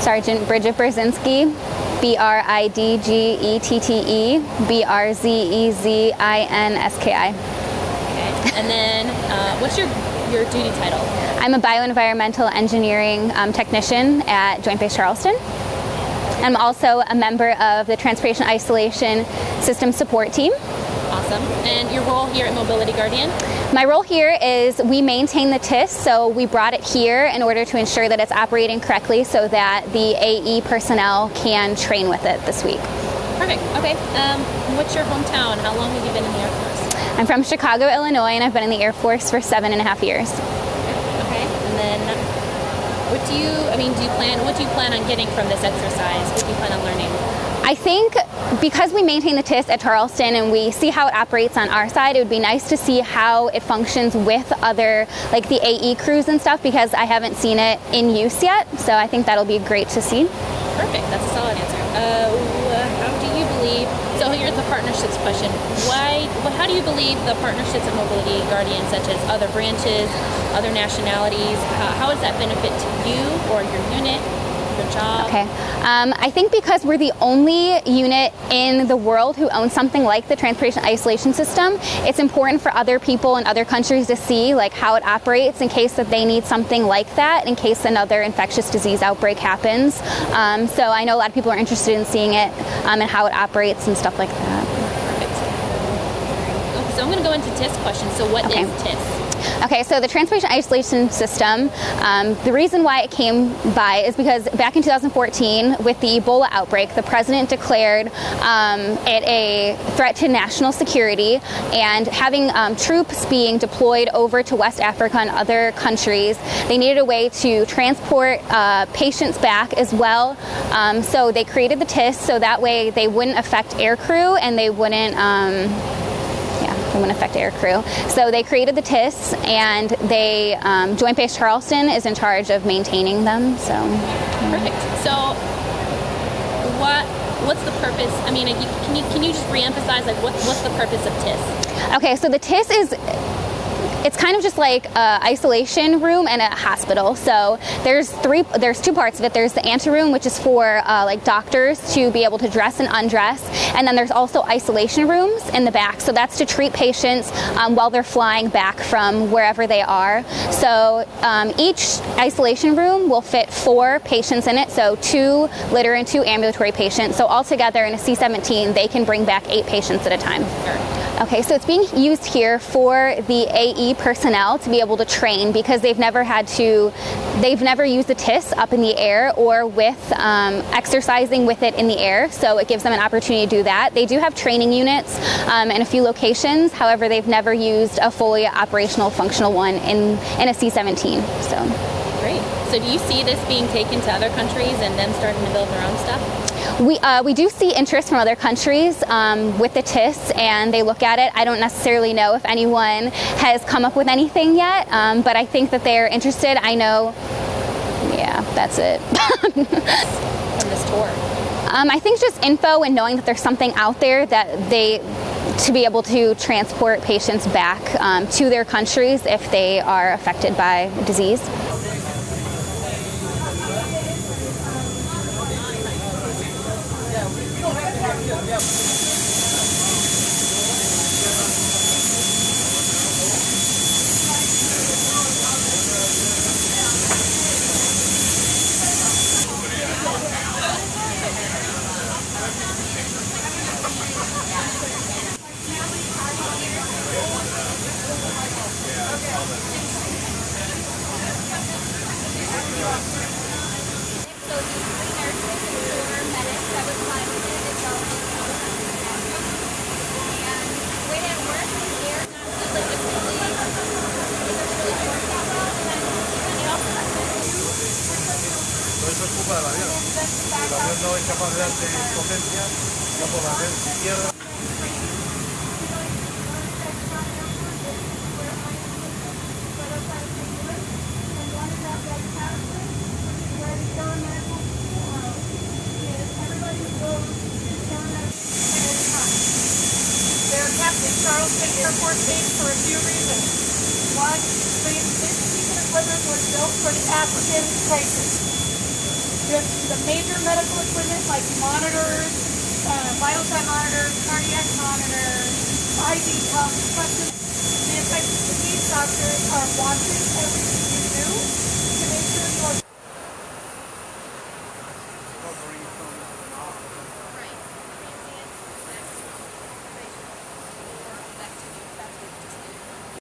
Sergeant Brigette Brzezinski, Bridgette Brzezinski. Okay. And then what's your duty title? I'm a Bioenvironmental Engineering Technician at Joint Base Charleston. I'm also a member of the Transportation Isolation System Support Team. Awesome. And your role here at Mobility Guardian? My role here is we maintain the TIS, so we brought it here in order to ensure that it's operating correctly so that the AE personnel can train with it this week. Perfect. Okay. What's your hometown? How long have you been in the Air Force? I'm from Chicago, Illinois, and I've been in the Air Force for 7.5 years. Okay. And then what do you plan on getting from this exercise? What do you plan on learning? I think because we maintain the TIS at Charleston and we see how it operates on our side, it would be nice to see how it functions with other, like the AE crews and stuff, because I haven't seen it in use yet. So I think that'll be great to see. Perfect. That's a solid answer. How do you believe, so here's the partnerships question. How do you believe the partnerships of Mobility Guardian, such as other branches, other nationalities, how does that benefit to you or your unit? Your job? Okay. I think because we're the only unit in the world who owns something like the Transportation Isolation System, it's important for other people in other countries to see like how it operates in case that they need something like that, in case another infectious disease outbreak happens. So I know a lot of people are interested in seeing it and how it operates and stuff like that. Perfect. Okay, so I'm going to go into TIS questions. So what is TIS? Okay, so the Transportation Isolation System, the reason why it came by is because back in 2014, with the Ebola outbreak, the president declared it a threat to national security, and having troops being deployed over to West Africa and other countries, they needed a way to transport patients back as well. So they created the TIS so that way they wouldn't affect aircrew and they wouldn't affect aircrew. So they created the TIS, and they Joint Base Charleston is in charge of maintaining them. So perfect. So what's the purpose? I mean, can you just reemphasize like what's the purpose of TIS? Okay, so the TIS is, it's kind of just like an isolation room and a hospital. So there's two parts of it. There's the anteroom, which is for like doctors to be able to dress and undress, and then there's also isolation rooms in the back. So that's to treat patients while they're flying back from wherever they are. So each isolation room will fit 4 patients in it. So 2 litter and 2 ambulatory patients. So altogether in a C-17, they can bring back 8 patients at a time. Sure. Okay, so it's being used here for the AE personnel to be able to train, because they've never used the TIS up in the air or with exercising with it in the air, so it gives them an opportunity to do that. They do have training units in a few locations, however they've never used a fully operational functional one in a C-17. So. Great. So do you see this being taken to other countries and them starting to build their own stuff? We do see interest from other countries with the TIS, and they look at it. I don't necessarily know if anyone has come up with anything yet, but I think that they're interested. I know, yeah, that's it. From this tour? I think just info and knowing that there's something out there that to be able to transport patients back to their countries if they are affected by disease. Eso es culpa del avión. El avión no es capaz de darte potencia, no por la red si tierra. They're kept in Charleston Air Force Base for a few reasons. One, this piece of equipment was built for the African crisis. Just the major medical equipment like monitors, vital sign monitors, cardiac monitors, IV pumps, questions. The infectious disease doctors are watching